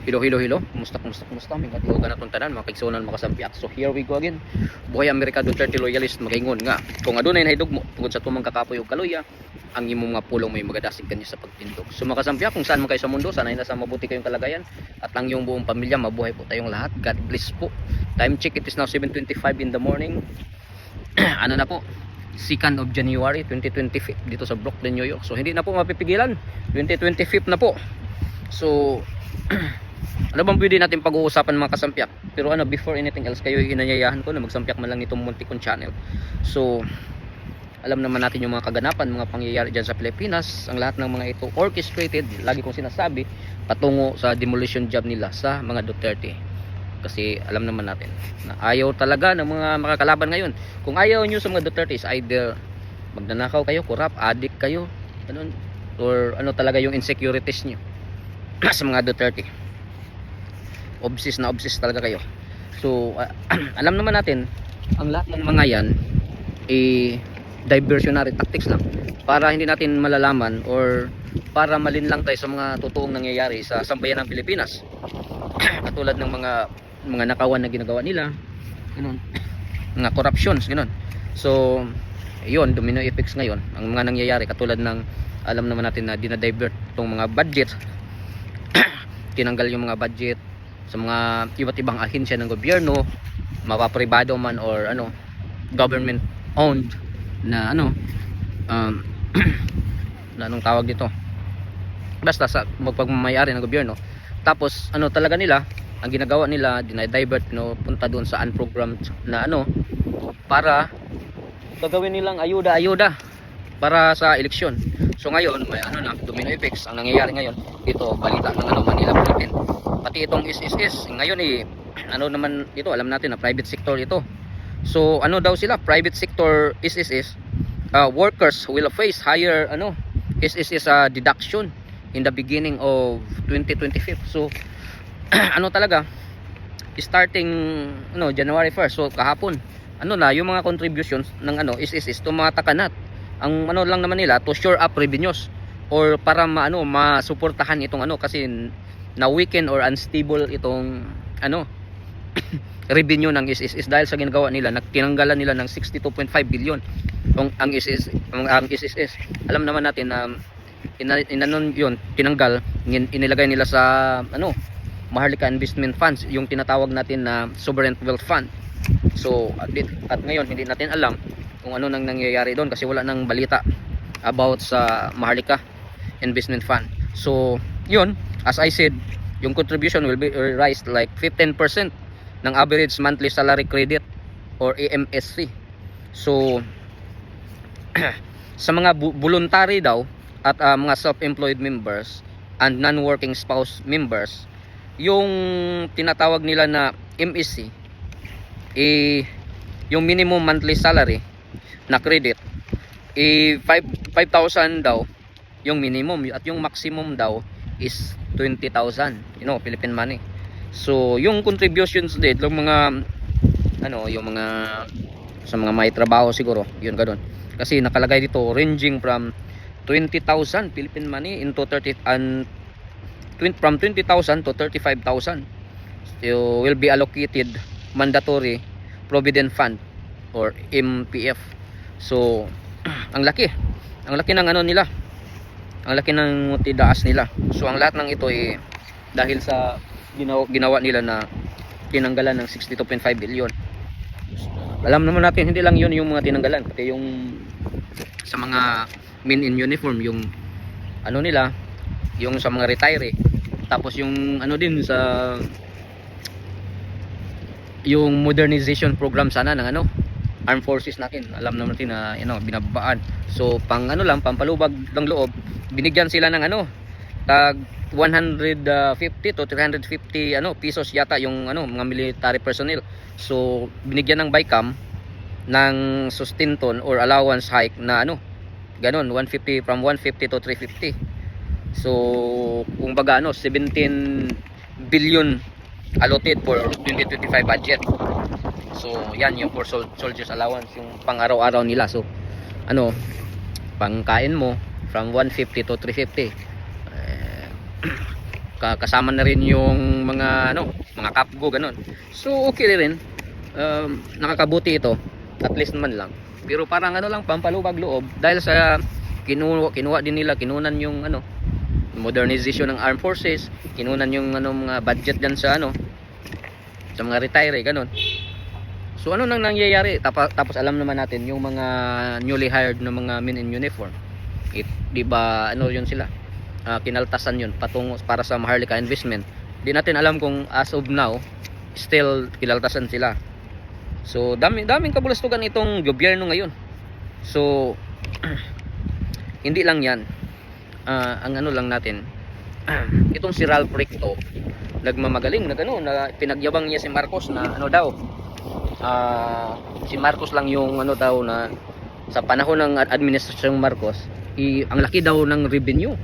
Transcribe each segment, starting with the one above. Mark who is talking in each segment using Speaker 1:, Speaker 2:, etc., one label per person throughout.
Speaker 1: Hello, hello, hello. Kumusta? May katiwagan na itong tanan, mga kaigsunan, mga kasampiak. So here we go again. Buhay Amerika Duterte loyalist, magaingon nga. Kung adunay nahidugmo tungod sa tumang kakapoy o kaluya, ang imong mga pulong may magadasig kanyo sa pagtindog. So mga kasampiak, kung saan man kayo sa mundo, sanay na sa mabuti kayong kalagayan at ang iyong buong pamilya, mabuhay po tayong lahat. God bless po. Time check, it is now 7:25 in the morning. Ano na po? 2nd of January 2025 dito sa Brooklyn, New York. So hindi na po mapipigilan. 2025 na po. So ano bang pwede natin pag-uusapan mga kasampiak? Pero before anything else, kayo inanyayahan ko na magsampiak man lang nitong muntikong channel. So alam naman natin yung mga kaganapan, mga pangyayari dyan sa Pilipinas. Ang lahat ng mga ito orchestrated, lagi kong sinasabi, patungo sa demolition job nila sa mga Duterte. Kasi alam naman natin na ayaw talaga ng mga makakalaban ngayon. Kung ayaw nyo sa mga Duterte is either magnanakaw kayo, corrupt, addict kayo, or talaga yung insecurities nyo sa mga Duterte. Obsessed talaga kayo. So alam naman natin ang lahat ng mga yan diversionary tactics lang para hindi natin malalaman or para malinlang tayo sa mga totoong nangyayari sa sambayan ng Pilipinas. Katulad ng mga nakawan na ginagawa nila, ganun, mga corruptions, ganun. So yun, domino effects ngayon ang mga nangyayari, katulad ng alam naman natin na dinadivert itong mga budget. Tinanggal yung mga budget sa mga iba't ibang ahensya ng gobyerno, mapapribado man or government owned na na anong tawag dito, basta sa magpagmamayari ng gobyerno. Tapos talaga nila, ang ginagawa nila, dinadivert punta doon sa unprogrammed na para gagawin nilang ayuda para sa eleksyon. So ngayon may domino effects ang nangyayari ngayon dito, balita ng Manila Bulletin. Pati itong SSS ngayon naman ito, alam natin na private sector ito. So daw sila, private sector SSS workers will face higher SSS deduction in the beginning of 2025. So talaga starting January 1st, so kahapon yung mga contributions ng SSS tumatakanat. Ang lang naman nila, to shore up revenues or para masuportahan itong kasi na weaken or unstable itong revenue ng SSS dahil sa ginagawa nila, tinanggalan nila ng 62.5 billion ang SSS. Alam naman natin na yun tinanggal, inilagay nila sa Maharlika Investment Funds, yung tinatawag natin na Sovereign Wealth Fund. So at ngayon hindi natin alam kung ano nang nangyayari doon kasi wala nang balita about sa Maharlika Investment Fund. So yun, as I said, yung contribution will be raised like 15% ng average monthly salary credit or AMSC. So sa mga voluntary daw at mga self-employed members and non-working spouse members, yung tinatawag nila na MSC, yung minimum monthly salary na credit 5,000 daw yung minimum at yung maximum daw is 20,000 Philippine money. So yung contributions din ng mga yung mga sa mga may trabaho siguro yun ganoon, kasi nakalagay dito ranging from 20,000 Philippine money into from 20,000 to 35,000 will be allocated mandatory provident fund or MPF. So ang laki ng nila, ang laki ng tidaas nila. So ang lahat ng ito dahil sa ginawa nila na tinanggalan ng 62.5 billion. Alam naman natin hindi lang yun yung mga tinanggalan, pati yung sa mga men in uniform, yung nila, yung sa mga retiree, tapos yung din sa yung modernization program sana ng armed forces natin. Alam naman natin na binabaan. So pampalubag ng loob, binigyan sila ng tag 150 to 350 pesos yata yung mga military personnel. So binigyan ng BICAM ng sustenton or allowance hike na ganon, 150 from 150 to 350. So kung baga 17 billion allotted for 2025 budget. So yan yung for soldiers allowance, yung pang araw-araw nila. So pangkain mo from 150 to 350. kasama na rin yung mga mga kapgo ganun. So okay rin, nakakabuti ito at least man lang. Pero parang lang, pampalubag loob dahil sa kinuha din nila, kinunan yung modernization ng armed forces, kinunan yung mga budget dyan sa sa mga retire ganun. So ano nang nangyayari? Tapos alam naman natin yung mga newly hired na mga men in uniform, di ba yun sila, kinaltasan yun patungo para sa Maharlika investment. Di natin alam kung as of now still kinaltasan sila. So daming kabulastugan itong gobyerno ngayon. So hindi lang yan, ang lang natin, itong si Ralph Recto nagmamagaling na pinagyabang niya si Marcos na daw, si Marcos lang yung daw na sa panahon ng administrasyong Marcos, ang laki daw ng revenue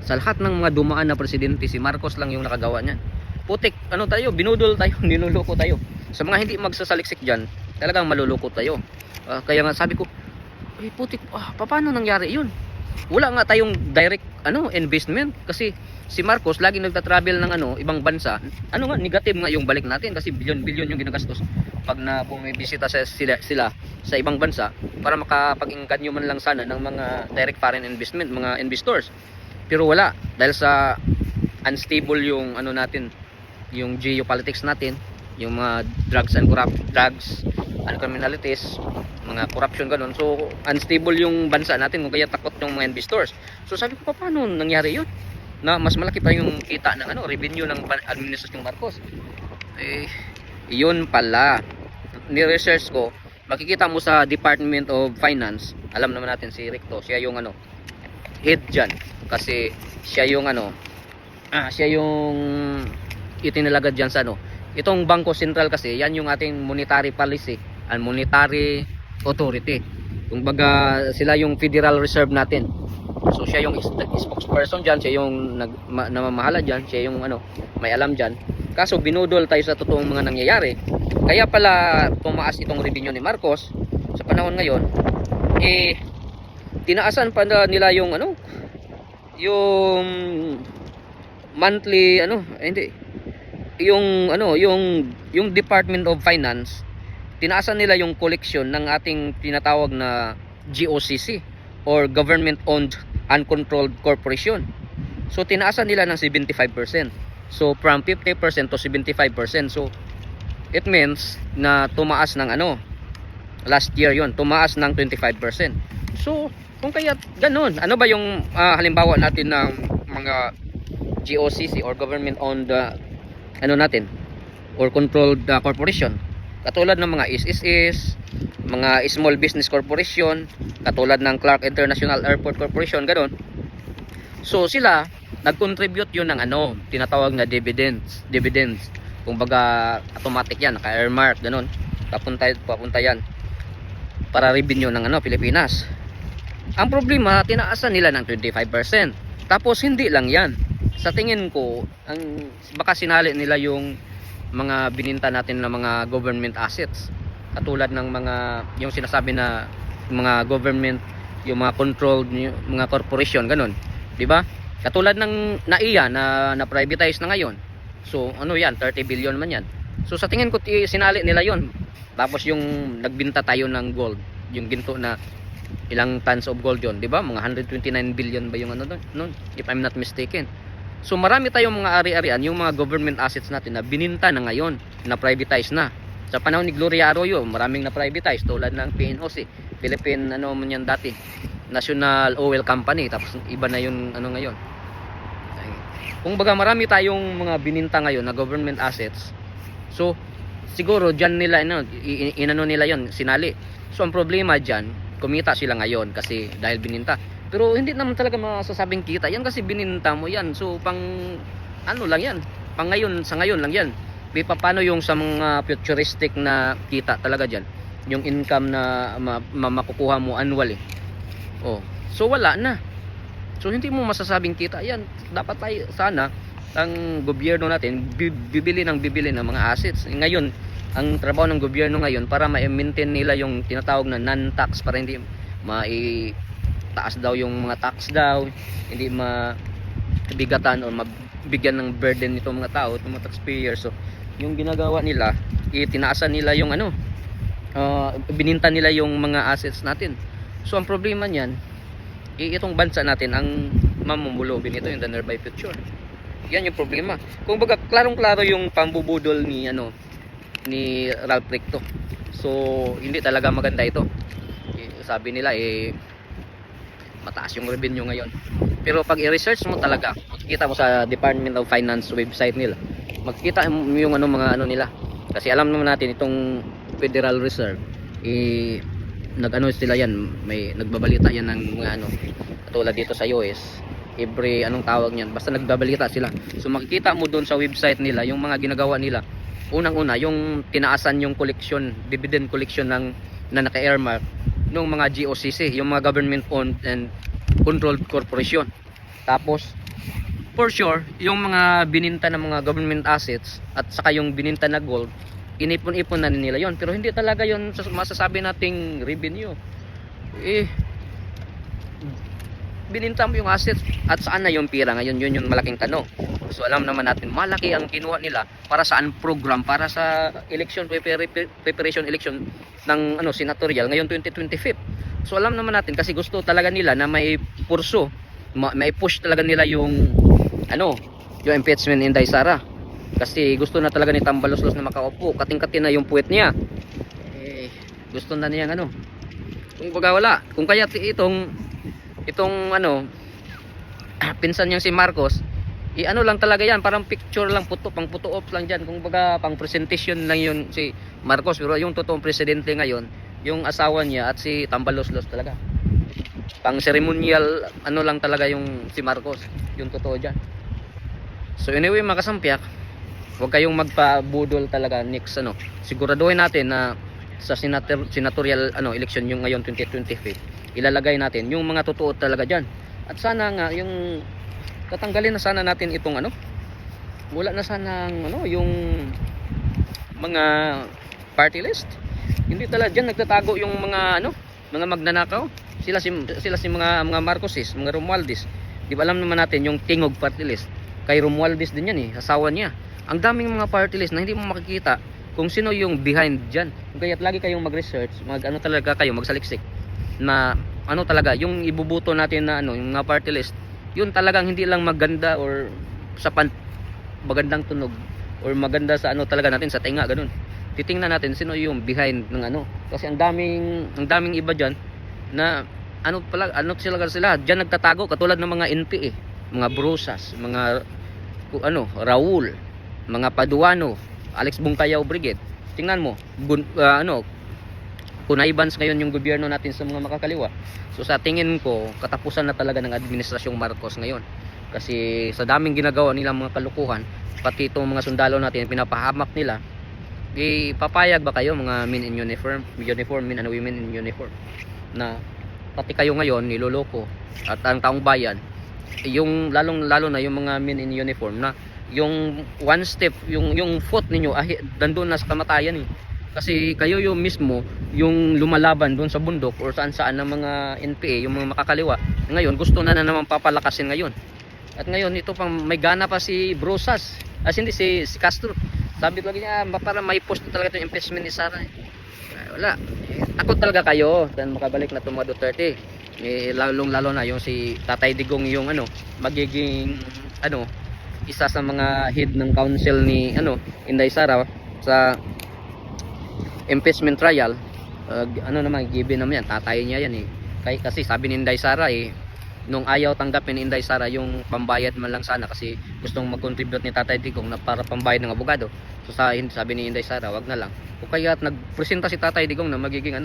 Speaker 1: sa lahat ng mga dumaan na presidente. Si Marcos lang yung nakagawa niyan. Putik tayo, binudol tayo, niluloko tayo. Sa mga hindi magsasaliksik dyan, talagang maluloko tayo. Kaya nga sabi ko, putik, paano nangyari yun? Wala nga tayong direct investment kasi si Marcos lagi nagta-travel ng ibang bansa. Nga negative nga yung balik natin kasi bilyon-bilyon yung ginagastos pag na bumibisita sila sa ibang bansa para makapag-inganyo man lang sana ng mga direct foreign investment, mga investors. Pero wala dahil sa unstable yung natin, yung geopolitics natin, yung mga drugs and criminalities, mga corruption ganun. So unstable yung bansa natin kung kaya takot yung mga investors. So sabi ko, paano nangyari yun na mas malaki pa yung kita ng revenue ng administrasyong Marcos? Yun pala, ni-research ko, makikita mo sa Department of Finance. Alam naman natin si Recto, siya yung head dyan kasi siya yung siya yung itinalaga dyan sa itong Bangko Sentral kasi yan yung ating monetary policy and monetary authority. Kumbaga sila yung Federal Reserve natin. So siya yung spokesperson dyan, siya yung namamahala dyan, siya yung may alam dyan. Kaso binudol tayo sa totoong mga nangyayari. Kaya pala tumaas itong revenue ni Marcos sa panahon ngayon. Tinaasan pa nila yung yung monthly yung Department of Finance, tinaasan nila yung collection ng ating tinatawag na GOCC or Government Owned Uncontrolled Corporation. So tinaasan nila ng 75%. So from 50% to 75%. So it means na tumaas ng last year yon, tumaas ng 25%. So kung kaya ganun, ano ba yung halimbawa natin ng mga GOCC or government owned natin or controlled corporation, katulad ng mga SSS, mga small business corporation, katulad ng Clark International Airport Corporation, ganun. So sila nag-contribute yun ng tinatawag na dividends. Kumbaga automatic yan, naka-earmark ganun. Papunta yan para revenue ng Pilipinas. Ang problema, tinaasan nila ng 25%. Tapos hindi lang yan. Sa tingin ko, baka sinali nila yung mga bininta natin na mga government assets. Katulad ng yung sinasabi na mga government, yung mga controlled, yung mga corporation, ganun. 'Di ba? Katulad ng NAIA na privatize na ngayon. So yan, 30 billion man yan. So sa tingin ko sinali nila yon. Tapos yung nagbinta tayo ng gold, yung ginto na ilang tons of gold yon, 'di ba? Mga 129 billion ba yung noon, if I'm not mistaken. So marami tayong mga ari-arian, yung mga government assets natin na bininta na ngayon, na privatize na. Sa panahon ni Gloria Arroyo, maraming na privatize tulad ng PNOC, Philippine man yan dati, National Oil Company, tapos iba na yung ngayon. Kung baga marami tayong mga bininta ngayon na government assets. So siguro diyan nila inano nila yon, sinali. So ang problema diyan, kumita sila ngayon kasi dahil bininta. Pero hindi naman talaga masasabing kita yan kasi bininta mo yan. So pang lang yan, pang ngayon, sa ngayon lang yan. Paano yung sa mga futuristic na kita talaga dyan, yung income na makukuha mo annually. So wala na. So hindi mo masasabing kita yan. Dapat tayo sana ang gobyerno natin bibili ng mga assets. Ngayon ang trabaho ng gobyerno ngayon para ma-maintain nila yung tinatawag na non-tax, para hindi taas daw yung mga tax daw, mabigatan o mabigyan ng burden nitong mga tao, itong mga taxpayers. So yung ginagawa nila, itinaasan nila yung bininta nila yung mga assets natin. So ang problema niyan, itong bansa natin ang mamumulubin ito, yung the nearby future. Yan yung problema. Kung baga klarong-klaro yung pambubudol ni Ralph Recto. So hindi talaga maganda ito. Sabi nila mataas yung revenue ngayon. Pero pag i-research mo talaga, makikita mo sa Department of Finance website nila, makikita mo yung mga nila. Kasi alam naman natin itong Federal Reserve, sila yan, may nagbabalita yan ng mga katulad dito sa US, every tawag niyan, basta nagbabalita sila. So makikita mo doon sa website nila yung mga ginagawa nila. Unang-una, yung tinaasan yung collection, dividend collection na naka-earmark ng mga GOCC, yung mga government owned and controlled corporation. Tapos for sure, yung mga bininta ng mga government assets at saka yung bininta na gold, inipon-ipon na nila yon. Pero hindi talaga yon masasabi nating revenue. Bininta mo yung assets at saan na yung pira ngayon, yun yung malaking tanong. So alam naman natin, malaki ang kinuha nila para saan program, para sa election preparation election ng senatorial ngayon 2025. So alam naman natin kasi gusto talaga nila na may purso, may push talaga nila yung yung impeachment ni Inday Sara. Kasi gusto na talaga ni Tambaloslos na makaupo, kating-kating na yung puwet niya. Gusto na niya kung baga wala, kung kaya itong pinsan niyang si Marcos, lang talaga yan, parang picture lang, pang photo op lang dyan, kung baga pang presentation lang yun si Marcos. Pero yung totoong presidente ngayon, yung asawa niya at si Tambaloslos talaga, pang ceremonial lang talaga yung si Marcos, yung totoo dyan. So anyway mga kasampyak, huwag kayong magpabudol talaga next siguraduhin natin na sa senatorial election yung ngayon 2025, ilalagay natin yung mga totoo talaga dyan. At sana nga yung tatanggalin na sana natin itong wala na sana yung mga party list. Hindi talaga dyan nagtatago yung mga mga magnanakaw. Sila si mga Marcoses, mga Romualdez. Di ba alam naman natin yung Tingog party list, kay Romualdez din yan asawa niya. Ang daming mga party list na hindi mo makikita kung sino yung behind dyan. Kaya lagi kayong mag-research, talaga kayo, magsaliksik na talaga yung ibubuto natin na yung mga party list, yun talagang hindi lang maganda or sa magandang tunog or maganda sa talaga natin sa tenga, ganun. Titingnan natin sino yung behind ng kasi ang daming iba dyan na sila dyan nagtatago, katulad ng mga NPA, mga Brusas, mga Raul, mga Paduano, Alex Bungkayaw Brigade. Tingnan mo, kunaibans ngayon yung gobyerno natin sa mga makakaliwa. So sa tingin ko, katapusan na talaga ng administrasyong Marcos ngayon. Kasi sa daming ginagawa nilang mga kalukuhan, pati itong mga sundalo natin, pinapahamak nila, papayag ba kayo mga men in uniform, men and women in uniform, na pati kayo ngayon niloloko at ang taong bayan, yung lalo na yung mga men in uniform na yung one step, yung foot ninyo nandun na sa kamatayan kasi kayo yung mismo yung lumalaban doon sa bundok or saan ng mga NPA, yung mga makakaliwa. Ngayon gusto na naman papalakasin ngayon. At ngayon ito pang may gana pa si Brosas, hindi si Castro. Sabi lagi niya para may post talaga itong impeachment ni Sara. Wala. Takot talaga kayo dan makabalik na mga Duterte. Lalo na yung si Tatay Digong yung magiging isa sa mga head ng council ni Inday Sara sa impeachment trial. Naman given naman yan, tatay niya yan kasi sabi ni Inday Sara nung ayaw tanggapin ni Inday Sara yung pambayad man lang sana kasi gustong mag-contribute ni Tatay Digong na para pambayad ng abogado. So sabi ni Inday Sara, wag na lang. O kaya nagpresenta si Tatay Digong na magiging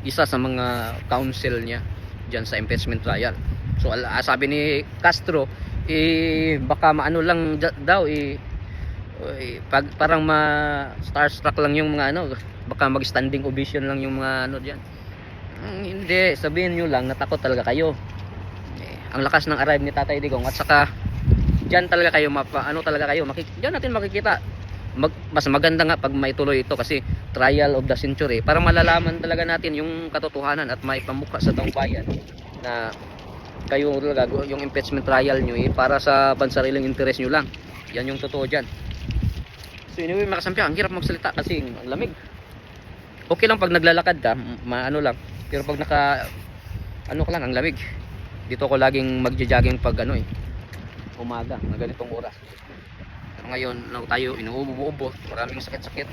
Speaker 1: isa sa mga council niya diyan sa impeachment trial. So sabi ni Castro, baka lang daw parang starstruck lang yung mga baka mag-standing ovation lang yung mga diyan. Hindi, sabihin niyo lang natakot talaga kayo. Ang lakas ng arrive ni Tatay Digong at saka diyan talaga kayo talaga kayo diyan natin makikita. Mas maganda nga pag may tuloy ito kasi trial of the century para malalaman talaga natin yung katotohanan at may pamukha sa taong bayan na kayo talaga yung impeachment trial nyo para sa pansariling interest nyo lang. Yan yung totoo dyan. So anyway mga kasampi, ang hirap magsalita kasi ang lamig. Okay lang pag naglalakad ka, maano lang. Pero pag ano ka lang, ang lamig. Dito ko laging magja-jogging pag umaga, na ganitong oras. Ngayon, tayo inuubo-ubo, maraming sakit-sakit.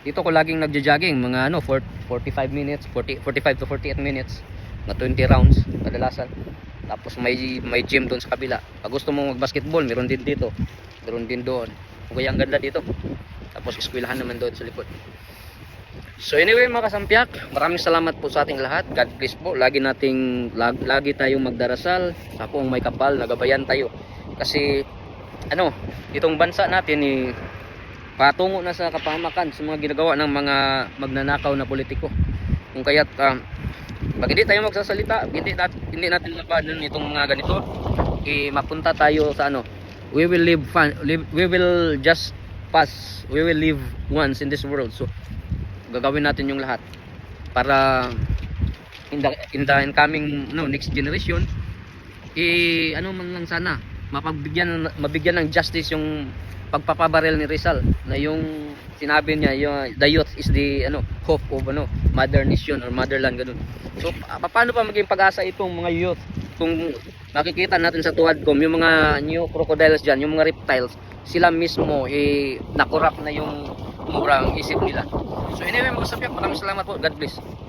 Speaker 1: Dito ko laging nagja-jogging, mga 45 minutes, 45 to 48 minutes, na 20 rounds kadalasan. Tapos may gym doon sa kabila. Pag gusto mong mag-basketball, meron din dito. Meron din doon. Kaya ang ganda dito. Tapos eskwelahan naman doon sa likod. So anyway mga kasampiak, maraming salamat po sa ating lahat. God bless po. Lagi tayong magdarasal sa Poong May Kapal, nagabayan tayo. Kasi itong bansa natin patungo na sa kapahamakan sa mga ginagawa ng mga magnanakaw na politiko. Kung kaya't pag hindi tayo magsasalita, hindi natin labanan itong mga ganito, mapunta tayo sa we will we will just pass, we will live once in this world. So gagawin natin yung lahat para in the incoming next generation man lang sana mabigyan ng justice yung pagpapabaril ni Rizal, na yung sinabi niya yung the youth is the hope of modern nation or motherland, ganun. So paano pa maging pag-asa itong mga youth kung makikita natin sa Tuadcom yung mga new crocodiles dyan, yung mga reptiles, sila mismo nakurap na yung murang isip nila. So anyway mga kasampiak, maraming salamat po. God bless.